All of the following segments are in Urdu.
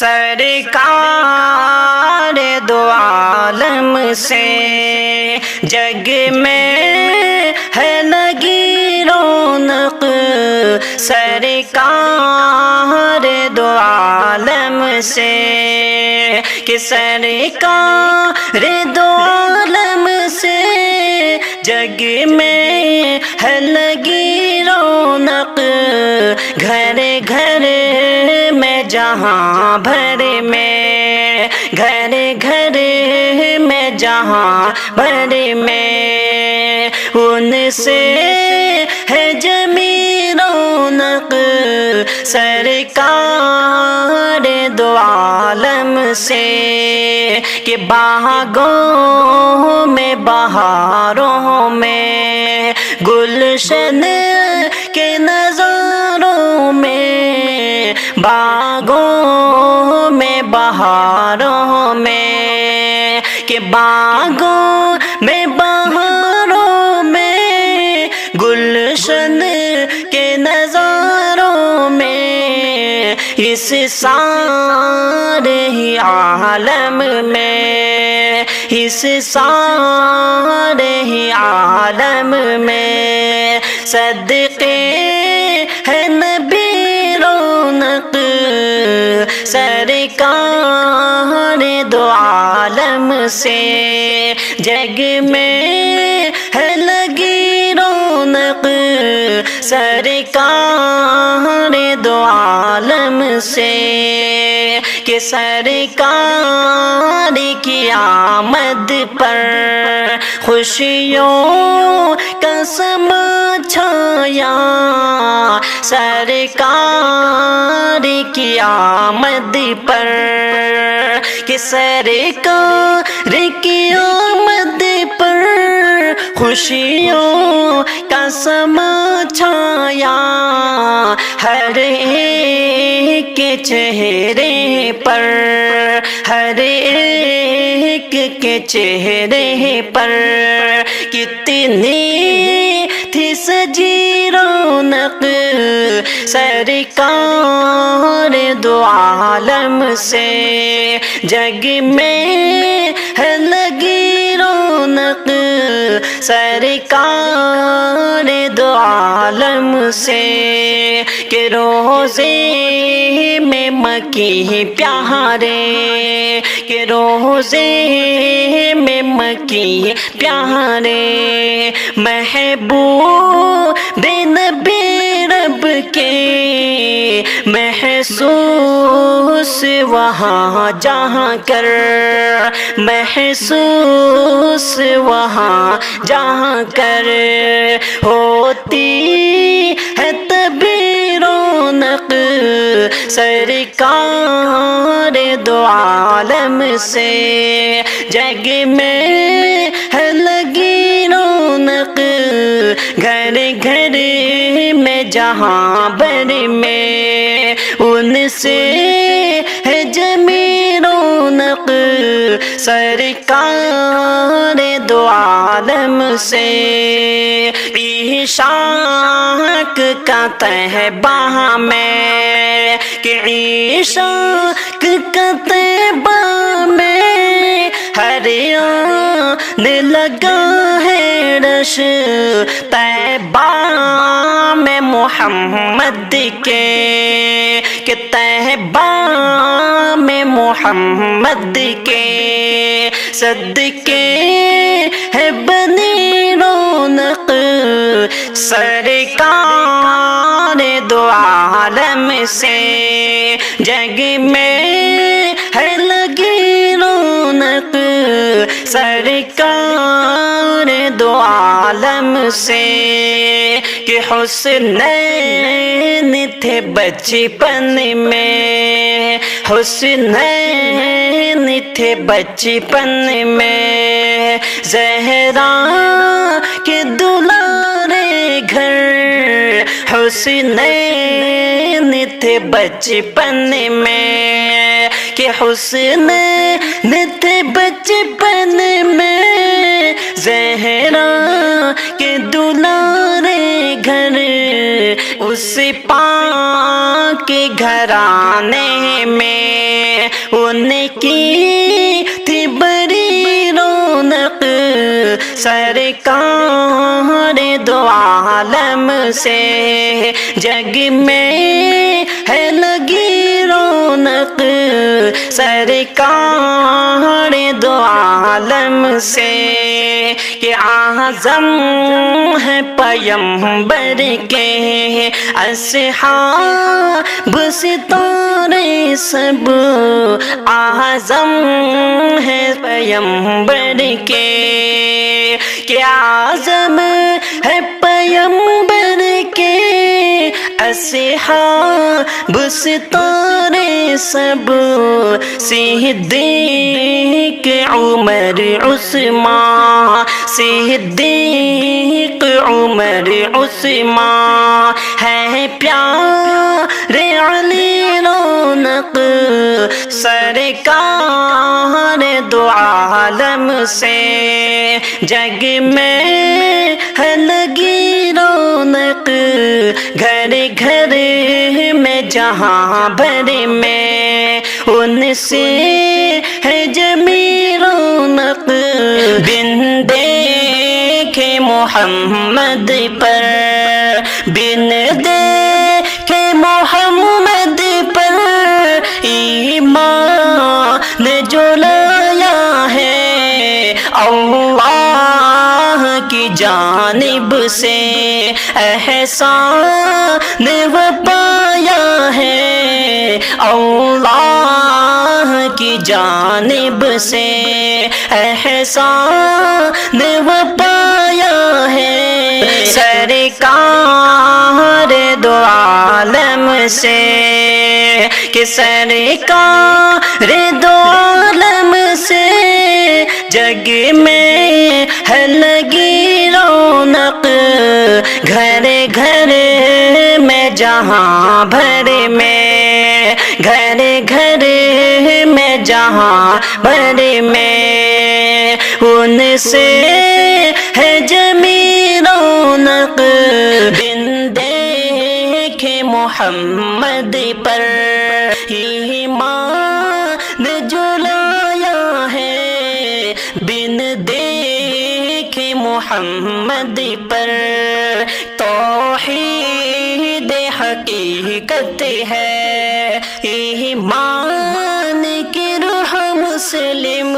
سرکار دو عالم سے جگ میں ہے لگی رونق، سرکار دو عالم سے کہ سرکار دو عالم سے جگ میں ہے لگی رونق، گھر گھر میں جہاں بھر میں، گھر گھر میں جہاں بھر میں ان سے ہے جمی رونق، سرکار دو عالم سے کہ باغوں میں بہاروں میں، گلشن کے نظاروں میں، باغوں میں بہاروں میں، کہ باغوں میں بہاروں میں، گلشن کے نظاروں میں، اس سارے ہی عالم میں، اس سارے ہی عالم میں صدقے ہے نبی رونق، سرکار دو عالم سے جگ میں ہے لگی رونق، سرکار دو عالم سے کہ سرکار کی آمد پر خوشیوں کا سما چھایا، سرکار کی آمد پر کہ سرکار کی آمد پر خوشیوں کا سما چھایا، ہر ایک کے چہرے پر، ہر ایک کے چہرے پر کتنی تھی سجی رونق، سرکار دو عالم سے جگ میں ہے لگی رونق، سرکار دو عالم سے کہ روزے میں مکی پیارے، کہ روزے میں مکی پیارے، محبوب نبی رب کے محسوس وہاں جہاں کر، محسوس وہاں جہاں کر ہوتی ہے تبھی رونق، سرکار دو عالم سے جگ میں ہے لگی رونق، گھر گھر میں جہاں بھر میں ان سے ہے جمی رونق، سرکار دو عالم سے عشاق کا تہبہ میں، کہ عشاق کا تہبہ میں ہر آنے لگا ہے رش، طیبہ میں محمد کے، کہ طیبہ میں محمد کے صدقے ہے بنی رونق، سرکار دو عالم سے جگ میں ہے لگی رونق، سرکار دو عالم سے کہ حسنین تھے بچپن میں، حسنین تھے بچپن میں، زہرا کے دلارے گھر، حسنین تھے بچپن میں، کہ حسنین تھے بچپن میں، زہرا کے دلارے گھر، اس پاک گھرانے میں ان کی تھی بڑی رونق سرکار دو عالم سے جگ میں ہے لگی رونق سرکار دو عالم سے کہ اعظم ہے پیمبر کے اصحاب ستارے سب اعظم ہے پیمبر کے کہ اعظم ہے پیمبر کے اصحاب ستارے سب صدیق عمر عثمان صدیق عمر عثمان ہے پیارے علی رونق سرکار دو عالم سے جگ میں ہے لگی رونق گھر گھر میں جہاں بھر میں ان سے ہے جمی رونق بن دیکھے محمد پر بن دیکھے محمد پر ایمان جو لایا ہے اللہ کی جانب سے احسان وہ پایا ہے اللہ کی جانب سے احسان وہ پایا ہے سرکار دو عالم سے کہ سرکار دو عالم سے جگ میں ہے لگی رونق گھر گھر میں جہاں بھر میں گھر گھر میں جہاں بھر میں ان سے ہے جمی رونق بن دیکھے محمد پر ایمان جو لایا ہے بن دیکھے محمد پر توحید حقیقت ہے ایمان کی روح مسلم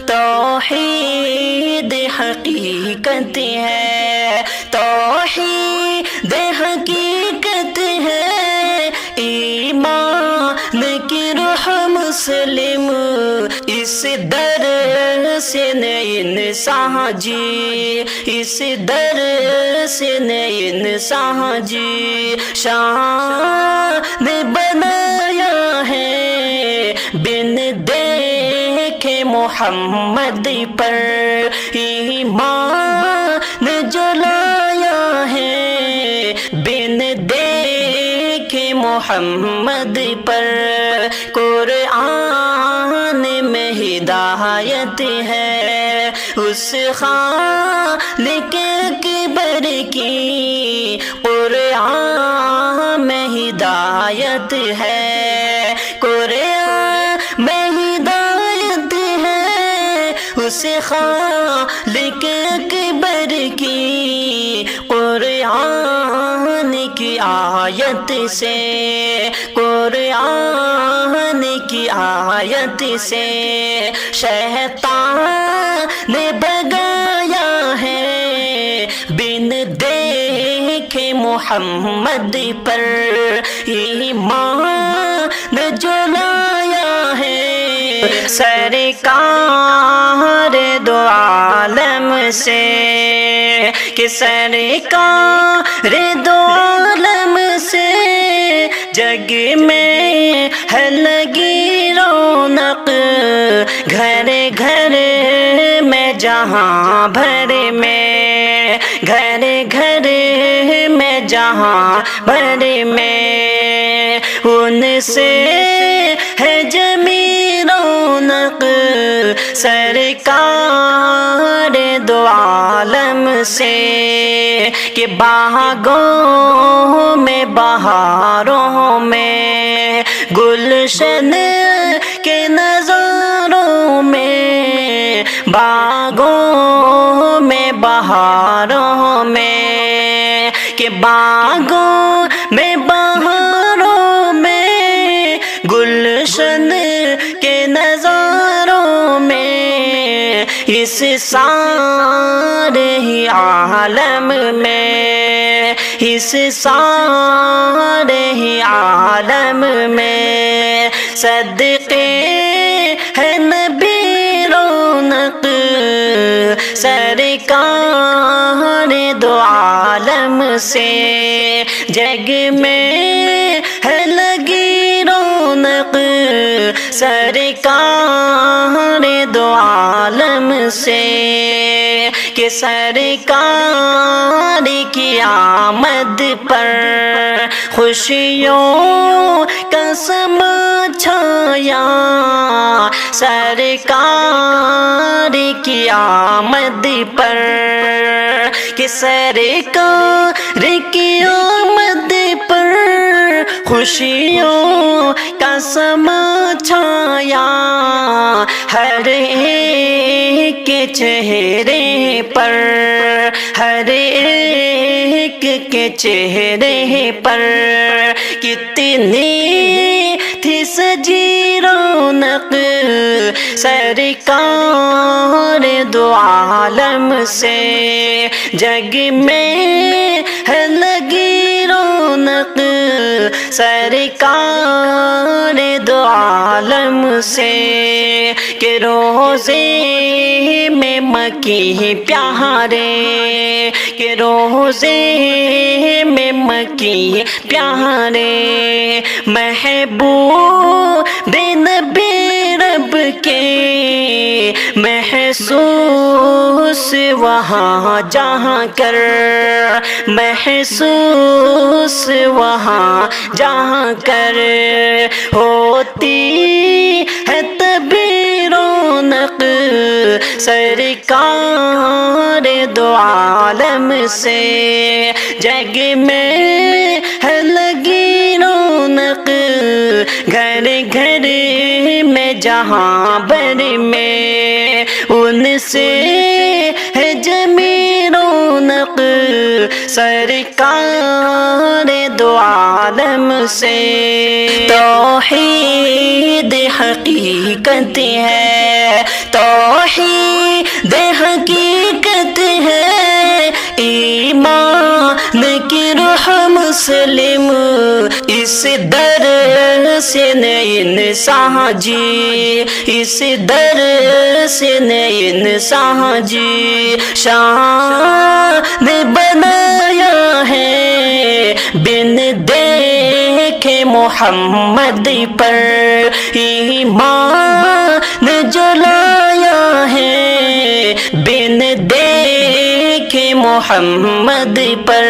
توحید حقیقت ہے توحید حقیقت ہے ایمان کی روح مسلم اس در سے انسان جی اس در سے انسان جی شان بنایا ہے بن دیکھے محمد پر ایمان جو لایا ہے بن دیکھے محمد پر قرآن میں ہدایت ہے اس خالق اکبر کی قرآن میں ہدایت ہے قرآن میں ہدایت ہے اس خالق اکبر کی قرآن کی آیت سے قرآن کی آیت سے شیطان نے بگایا ہے بن دیکھے محمد پر ایمان جو لایا ہے سرکار دو عالم سے کہ سرکار دو عالم سے جگ میں ہے لگی رونق گھر گھر میں جہاں بھر میں گھر گھر میں جہاں بھر میں ان سے ہے جمی رونق سرکار دو عالم سے کہ باغوں میں بہاروں میں گلشن باغوں میں بہاروں میں، کہ باغوں میں بہاروں میں، گلشن کے نظاروں میں، اس سارے ہی عالم میں، اس سارے ہی عالم میں، صدقے ہے نبی رونق سرکار دو عالم سے، جگ میں ہے لگی رونق سرکار دو عالم سے، کہ سرکار کی آمد پر خوشیوں کا سما چھایا، سرکار کی آمد پر، کہ سرکار کی آمد پر خوشیوں کا سما چھایا، ہر ایک کے چہرے پر، ہر ایک کے چہرے پر، کتنی تھی سجی رونق سرکار دو عالم سے، جگ میں ہے لگی رونق سرکار دو عالم سے، کہ روزے میں مکی پیارے، کہ روزے میں مکی پیارے، محبوب نبی رب کے محسوس وہاں جہاں کر، محسوس وہاں جہاں کر، ہوتی ہے تبھی رونق سرکار دو عالم سے، جگ میں ہے لگی رونق گھر گھر میں جہاں بھر میں، ان سے ہے جمی رونق سرکار دو عالم سے، توحید حقیقت ہے، توحید حقیقت ہے، ایمان کی روح مسلم اس در سے انسان جی، اس در سے انسان جی، شان بنایا ہے بن دیکھے محمد پر، ایمان جلایا ہے بن دیکھے محمد پر،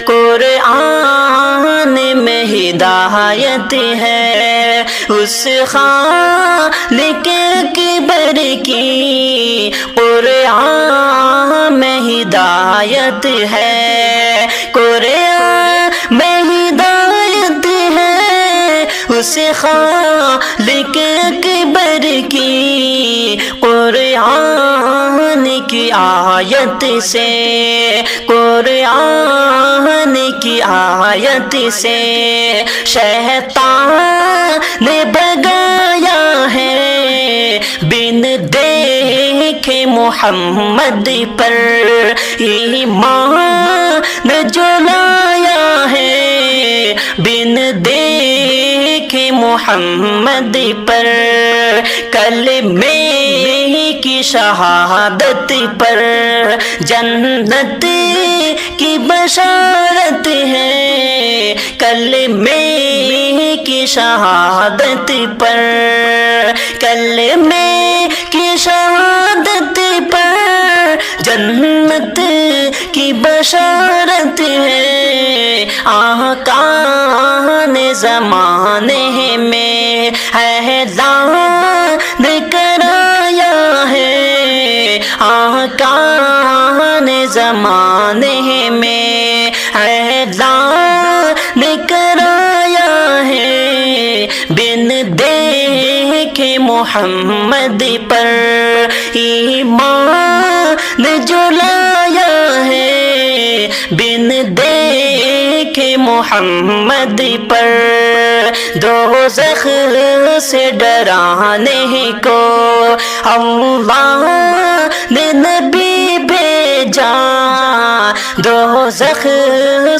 قرآن میں ہدایت ہے اس خالق اکبر کی، قرآن میں ہدایت ہے، قرآن میں ہدایت ہے اس خالق اکبر کی، قرآن کی آیت سے، قرآن کی آیت سے شیطان نے بگایا ہے بن دیکھے محمد پر، ایمان جلایا ہے بن دیکھے محمد پر، کلمے کی شہادت پر جنت کی بشارت ہے، کلمے کی شہادت پر، کلمے کی شہادت پر جنت کی بشارت ہے، آقا نے زمانے میں اعلان کرایا ہے، آقا نے زمانے میں اعلان کرایا ہے بن دے دیکھے محمد پر ایمان جو لایا ہے بن دیکھے محمد پر دوزخ سے ڈرانے کو اللہ نے نبی بھیجا دوزخ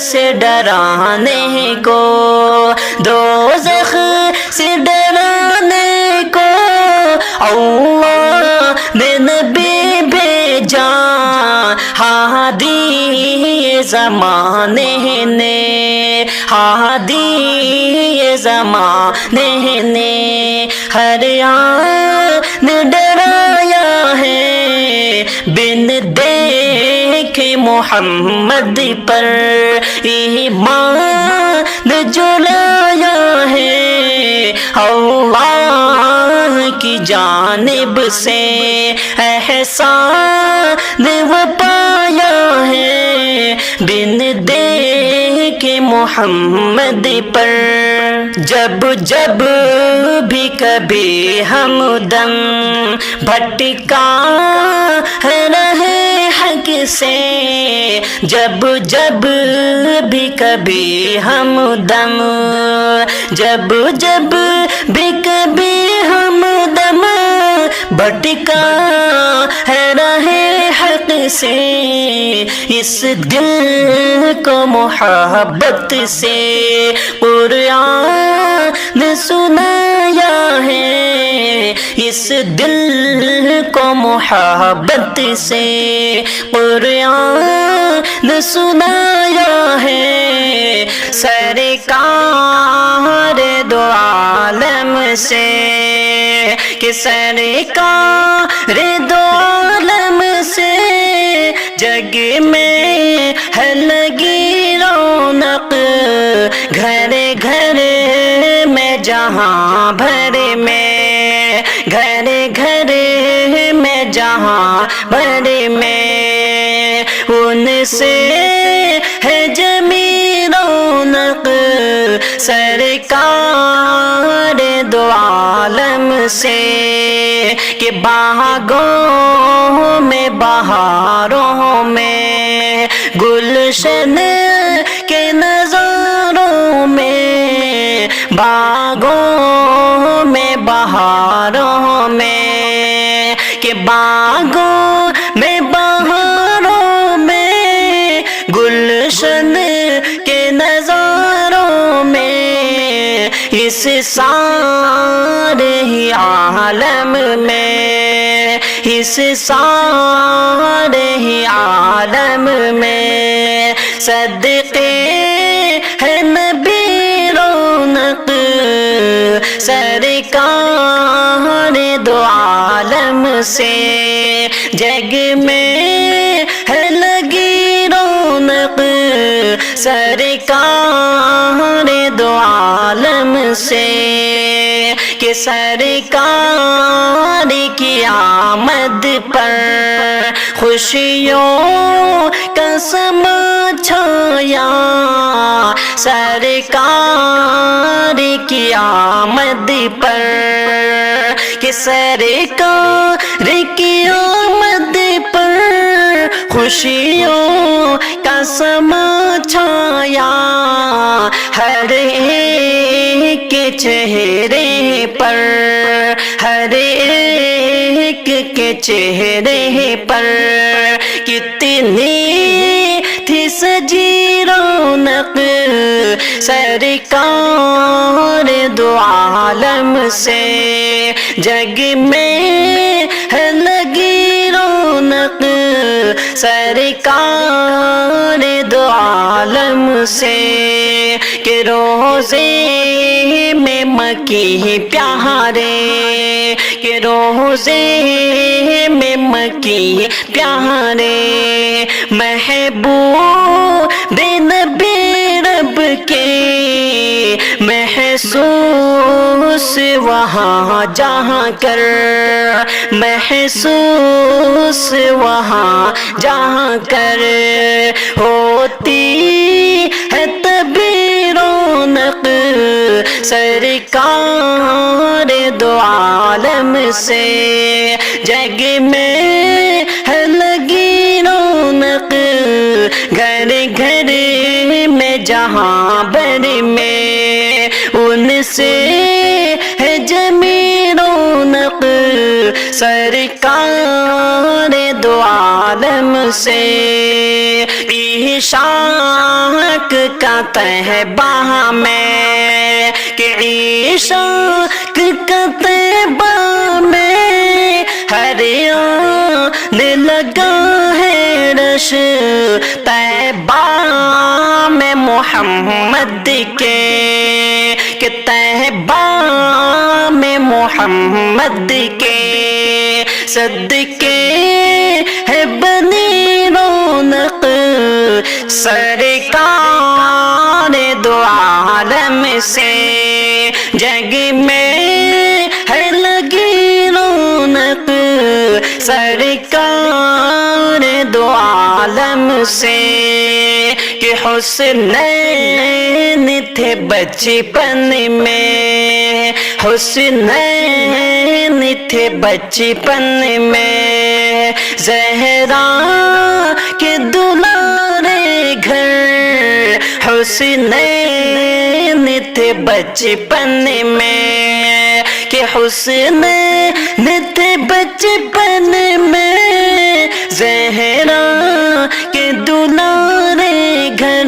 سے ڈرانے کو دوزخ سے ڈرانے کو اللہ نے نبی بھیجا ہادی زمانے نے ہادی زمانے نے ہر آن ڈرایا ہے بن دیکھے محمد پر ایمان جو لایا ہے اللہ کی جانب سے احسان وہ پایا ہے بن دیکھے محمد پر جب جب بھی کبھی ہم دم بھٹکا رہے حق سے جب جب بھی کبھی ہم دم جب جب بھی کبھی ہم دم بھٹکا رہے حق سے اس دل کو محبت سے قرآن سنایا ہے اس دل کو محبت سے قرآن سنایا ہے سرکار دو عالم سے کہ سرکار دو عالم سے جگ میں ہے لگی رونق گھر گھر میں جہاں بھر میں گھر گھر میں جہاں بھر میں ان سے ہے جمی رونق سرکار دو عالم سے کہ باغوں میں بہاروں میں گلشن کے نظاروں میں باغوں میں بہاروں میں کہ باغوں میں بہاروں میں گلشن کے نظاروں میں اس سارے ہی عالم میں اس سارے ہی عالم میں صدقے ہے نبی رونق سرکار دو عالم سے جگ میں ہے لگی رونق سرکار دو عالم سے کہ سرکار کی آمد پر خوشیوں کا سما چھایا سرکار کی آمد پر کہ سرکار کی آمد پر خوشیوں کا سما چھایا ہر ایک کے چہرے پر ہر ایک کے چہرے پر کتنی تھی سجی رونق سرکار دو عالم سے جگ میں ہے لگی رونق سرکار دو عالم سے کہ روزے میں مکی پیارے کہ روزے میں مکی پیارے محبوب نبی رب کے محسوس وہاں جہاں کر محسوس وہاں جہاں کر ہوتی ہے تبھی رونق سرکار دو سے جگ میں ہے لگی رونق گھر گھر میں جہاں بھر میں ان سے ہے جمی رونق سرکار دو عالم سے عشاق کا تہبہ میں کہ عشاق کا تہبہ میں ہر آن لگا ہے رش تہبہ میں محمد کے کہ تہبہ میں محمد کے صدقے ہے بنی رونق سرکار دو عالم سے جگ میں ہے لگی رونق سرکار دو عالم سے کہ حسنین تھے بچپن میں حسنین تھے بچپن میں زہرا کے دلارے گھر حسنین تھے بچپن میں کہ حسنین تھے بچپن میں زہرا کے دلارے گھر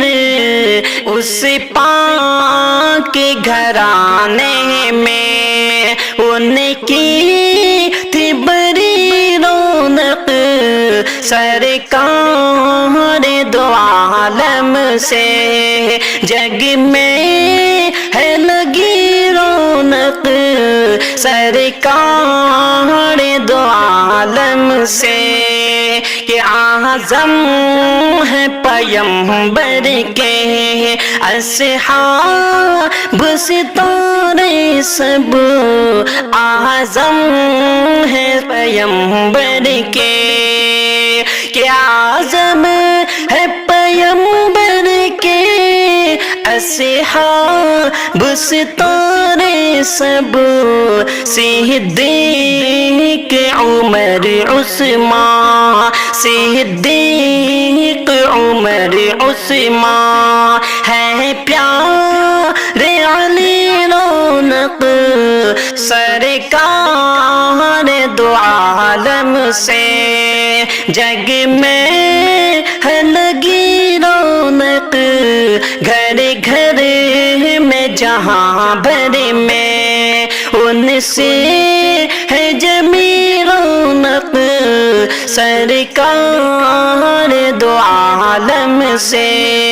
اس پاک کے گھرانے میں ان کی تھی بڑی رونق سرکار دو عالم سے جگ میں ہے لگی رونق سرکار دو عالم سے کہ اعظم ہے پیمبر کے اصحاب ستارے سب اعظم ہے پیمبر کے کہ اعظم ہے پیمبر کے اصحاب ستارے سب صدیق عمر عثمان صدیق عمر عثمان ہے پیارے علی رونق سرکار دو عالم سے جگ میں ہے لگی رونق گھر گھر میں جہاں بھر میں ان سے ہے جمی رونق سرکار دو عالم سے